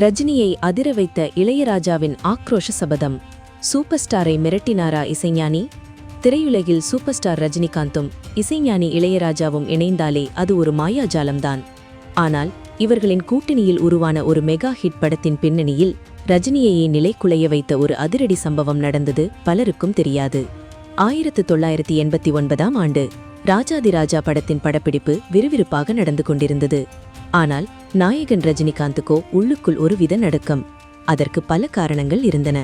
ரஜினியை அதிர வைத்த இளையராஜாவின் ஆக்ரோஷ சபதம். சூப்பர் ஸ்டாரை மிரட்டினாரா இசைஞானி? திரையுலகில் சூப்பர் ஸ்டார் ரஜினிகாந்தும் இசைஞானி இளையராஜாவும் இணைந்தாலே அது ஒரு மாயாஜாலம்தான். ஆனால் இவர்களின் கூட்டணியில் உருவான ஒரு மெகா ஹிட் படத்தின் பின்னணியில் ரஜினியையே நிலைக்குலைய வைத்த ஒரு அதிரடி சம்பவம் நடந்தது பலருக்கும் தெரியாது. 1989ஆம் ஆண்டு ராஜாதிராஜா படத்தின் படப்பிடிப்பு விறுவிறுப்பாக நடந்து கொண்டிருந்தது. ஆனால் நாயகன் ரஜினிகாந்துக்கோ உள்ளுக்குள் ஒருவித நடுக்கம். அதற்கு பல காரணங்கள் இருந்தன.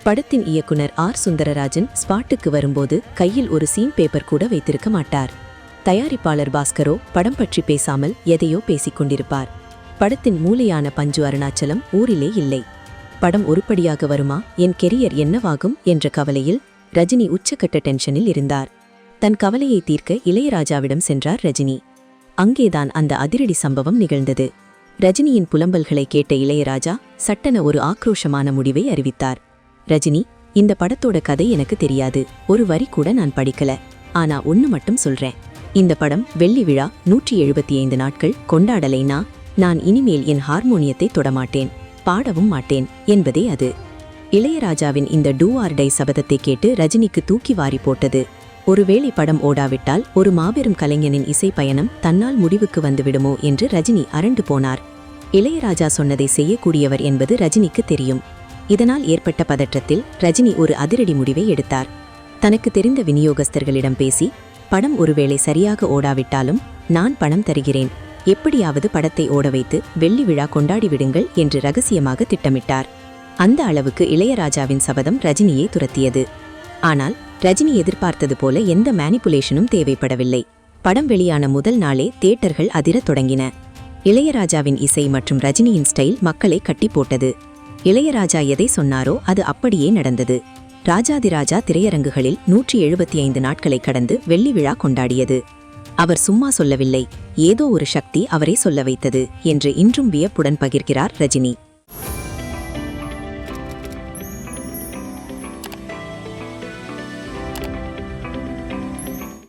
படத்தின் இயக்குனர் ஆர் சுந்தரராஜன் ஸ்பாட்டுக்கு வரும்போது கையில் ஒரு சீன் பேப்பர் கூட வைத்திருக்க மாட்டார். தயாரிப்பாளர் பாஸ்கரோ படம் பற்றி பேசாமல் எதையோ பேசிக் கொண்டிருப்பார். படத்தின் மூளையான பஞ்சு அருணாச்சலம் ஊரிலே இல்லை. படம் ஒருபடியாக வருமா, என் கெரியர் என்னவாகும் என்ற கவலையில் ரஜினி உச்சக்கட்ட டென்ஷனில் இருந்தார். தன் கவலையை தீர்க்க இளையராஜாவிடம் சென்றார் ரஜினி. அங்கேதான் அந்த அதிரடி சம்பவம் நிகழ்ந்தது. ரஜினியின் புலம்பல்களை கேட்ட இளையராஜா சட்டென ஒரு ஆக்ரோஷமான முடிவை அறிவித்தார். ரஜினி, இந்த படத்தோட கதை எனக்கு தெரியாது, ஒரு வரி கூட நான் படிக்கல. ஆனா ஒன்னு மட்டும் சொல்றேன், இந்த படம் வெள்ளி விழா 175 நாட்கள் கொண்டாடலைனா நான் இனிமேல் என் ஹார்மோனியத்தை தொடமாட்டேன், பாடவும் மாட்டேன் என்பதே அது. இளையராஜாவின் இந்த டூ ஆர் டை சபதத்தை கேட்டு ரஜினிக்கு தூக்கி வாரி போட்டது. ஒருவேளை படம் ஓடாவிட்டால் ஒரு மாபெரும் கலைஞனின் இசை பயணம் தன்னால் முடிவுக்கு வந்துவிடுமோ என்று ரஜினி அரண்டு போனார். இளையராஜா சொன்னதை செய்யக்கூடியவர் என்பது ரஜினிக்கு தெரியும். இதனால் ஏற்பட்ட பதற்றத்தில் ரஜினி ஒரு அதிரடி முடிவை எடுத்தார். தனக்கு தெரிந்த விநியோகஸ்தர்களிடம் பேசி, படம் ஒருவேளை சரியாக ஓடாவிட்டாலும் நான் பணம் தருகிறேன், எப்படியாவது படத்தை ஓட வைத்து வெள்ளி விழா கொண்டாடிவிடுங்கள் என்று ரகசியமாக திட்டமிட்டார். அந்த அளவுக்கு இளையராஜாவின் சபதம் ரஜினியை துரத்தியது. ஆனால் ரஜினி எதிர்பார்த்தது போல எந்த மேனிபுலேஷனும் தேவைப்படவில்லை. படம் வெளியான முதல் நாளே தியேட்டர்கள் அதிரத் தொடங்கின. இளையராஜாவின் இசை மற்றும் ரஜினியின் ஸ்டைல் மக்களை கட்டி போட்டது. இளையராஜா எதை சொன்னாரோ அது அப்படியே நடந்தது. ராஜாதிராஜா திரையரங்குகளில் 175 நாட்களை கடந்து வெள்ளி விழா கொண்டாடியது. அவர் சும்மா சொல்லவில்லை, ஏதோ ஒரு சக்தி அவரை சொல்ல வைத்தது என்று இன்றும் வியப்புடன் பகிர்கிறார் ரஜினி.